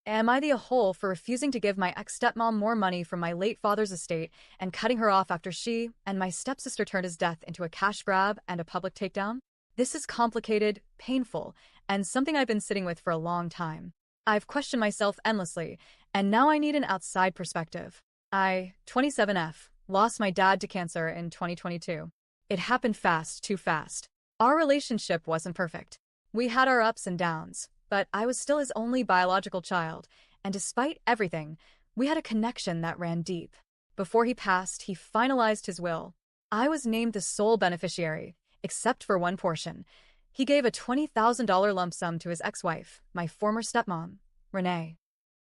Am I the a-hole for refusing to give my ex-stepmom more money from my late father's estate and cutting her off after she and my stepsister turned his death into a cash grab and a public takedown? This is complicated, painful, and something I've been sitting with for a long time. I've questioned myself endlessly, and now I need an outside perspective. I, 27F, lost my dad to cancer in 2022. It happened fast, too fast. Our relationship wasn't perfect. We had our ups and downs, but I was still his only biological child, and despite everything, we had a connection that ran deep. Before he passed, he finalized his will. I was named the sole beneficiary, except for one portion. He gave a $20,000 lump sum to his ex-wife, my former stepmom, Renee.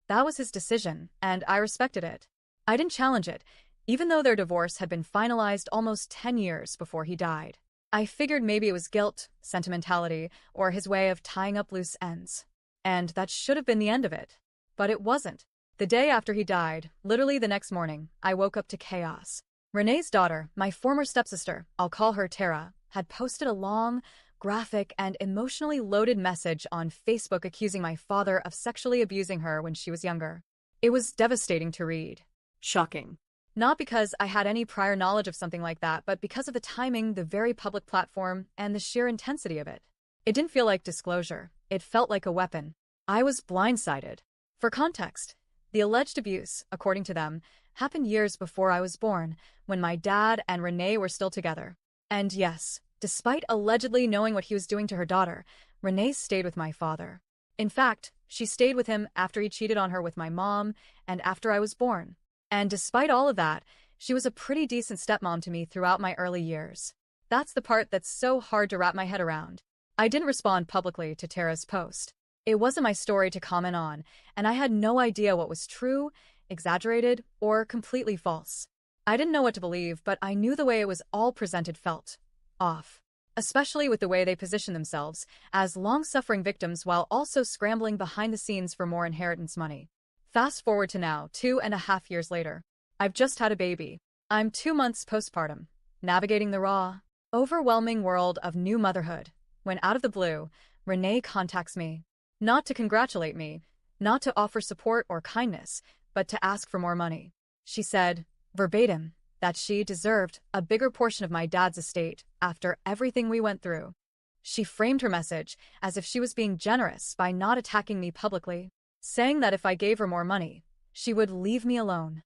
That was his decision, and I respected it. I didn't challenge it, even though their divorce had been finalized almost 10 years before he died. I figured maybe it was guilt, sentimentality, or his way of tying up loose ends. And that should have been the end of it. But it wasn't. The day after he died, literally the next morning, I woke up to chaos. Renee's daughter, my former stepsister, I'll call her Tara, had posted a long, graphic, and emotionally loaded message on Facebook accusing my father of sexually abusing her when she was younger. It was devastating to read. Shocking. Not because I had any prior knowledge of something like that, but because of the timing, the very public platform, and the sheer intensity of it. It didn't feel like disclosure. It felt like a weapon. I was blindsided. For context, the alleged abuse, according to them, happened years before I was born, when my dad and Renee were still together. And yes, despite allegedly knowing what he was doing to her daughter, Renee stayed with my father. In fact, she stayed with him after he cheated on her with my mom and after I was born. And despite all of that, she was a pretty decent stepmom to me throughout my early years. That's the part that's so hard to wrap my head around. I didn't respond publicly to Tara's post. It wasn't my story to comment on, and I had no idea what was true, exaggerated, or completely false. I didn't know what to believe, but I knew the way it was all presented felt off. Especially with the way they positioned themselves as long-suffering victims while also scrambling behind the scenes for more inheritance money. Fast forward to now, 2.5 years later. I've just had a baby. I'm 2 months postpartum, navigating the raw, overwhelming world of new motherhood, when out of the blue, Renee contacts me. Not to congratulate me, not to offer support or kindness, but to ask for more money. She said, verbatim, that she deserved a bigger portion of my dad's estate after everything we went through. She framed her message as if she was being generous by not attacking me publicly, saying that if I gave her more money, she would leave me alone.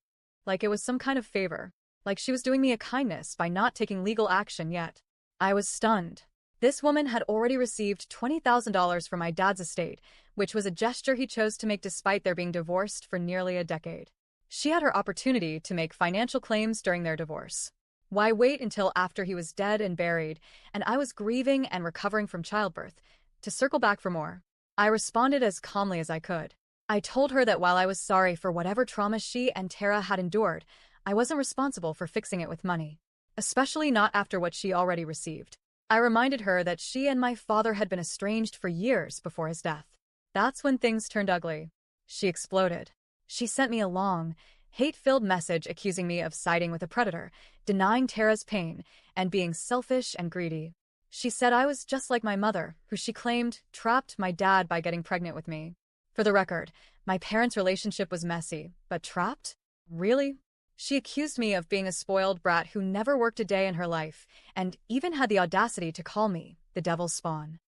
Like it was some kind of favor, like she was doing me a kindness by not taking legal action yet. I was stunned. This woman had already received $20,000 from my dad's estate, which was a gesture he chose to make despite their being divorced for nearly a decade. She had her opportunity to make financial claims during their divorce. Why wait until after he was dead and buried, and I was grieving and recovering from childbirth, to circle back for more? I responded as calmly as I could. I told her that while I was sorry for whatever trauma she and Tara had endured, I wasn't responsible for fixing it with money, especially not after what she already received. I reminded her that she and my father had been estranged for years before his death. That's when things turned ugly. She exploded. She sent me a long, hate-filled message accusing me of siding with a predator, denying Tara's pain, and being selfish and greedy. She said I was just like my mother, who she claimed trapped my dad by getting pregnant with me. For the record, my parents' relationship was messy, but trapped? Really? She accused me of being a spoiled brat who never worked a day in her life, and even had the audacity to call me the devil's spawn.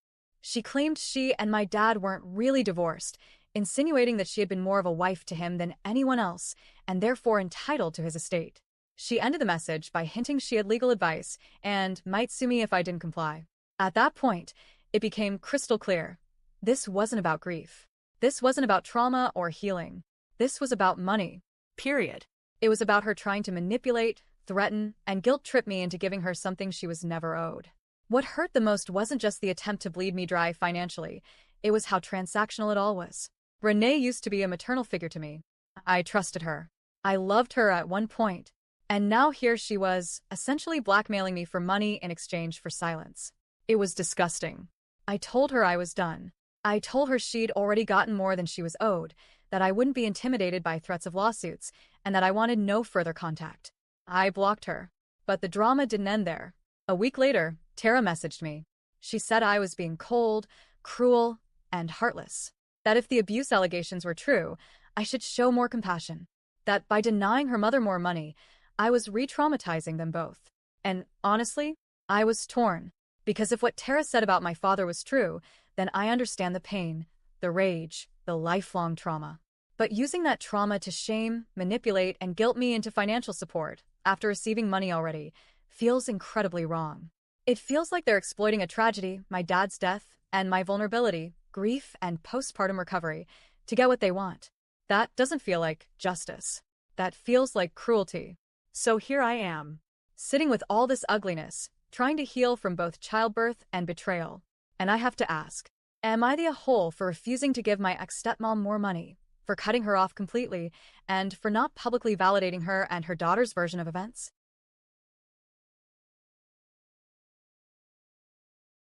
She claimed she and my dad weren't really divorced, insinuating that she had been more of a wife to him than anyone else, and therefore entitled to his estate. She ended the message by hinting she had legal advice and might sue me if I didn't comply. At that point, it became crystal clear. This wasn't about grief. This wasn't about trauma or healing. This was about money. Period. It was about her trying to manipulate, threaten, and guilt-trip me into giving her something she was never owed. What hurt the most wasn't just the attempt to bleed me dry financially, it was how transactional it all was. Renee used to be a maternal figure to me. I trusted her. I loved her at one point, and now here she was, essentially blackmailing me for money in exchange for silence. It was disgusting. I told her I was done. I told her she'd already gotten more than she was owed, that I wouldn't be intimidated by threats of lawsuits, and that I wanted no further contact. I blocked her. But the drama didn't end there. A week later, Tara messaged me. She said I was being cold, cruel, and heartless. That if the abuse allegations were true, I should show more compassion. That by denying her mother more money, I was re-traumatizing them both. And honestly, I was torn. Because if what Tara said about my father was true, then I understand the pain, the rage, the lifelong trauma. But using that trauma to shame, manipulate, and guilt me into financial support, after receiving money already, feels incredibly wrong. It feels like they're exploiting a tragedy, my dad's death, and my vulnerability, grief, and postpartum recovery, to get what they want. That doesn't feel like justice. That feels like cruelty. So here I am, sitting with all this ugliness, trying to heal from both childbirth and betrayal. And I have to ask, am I the a-hole for refusing to give my ex-stepmom more money, for cutting her off completely, and for not publicly validating her and her daughter's version of events?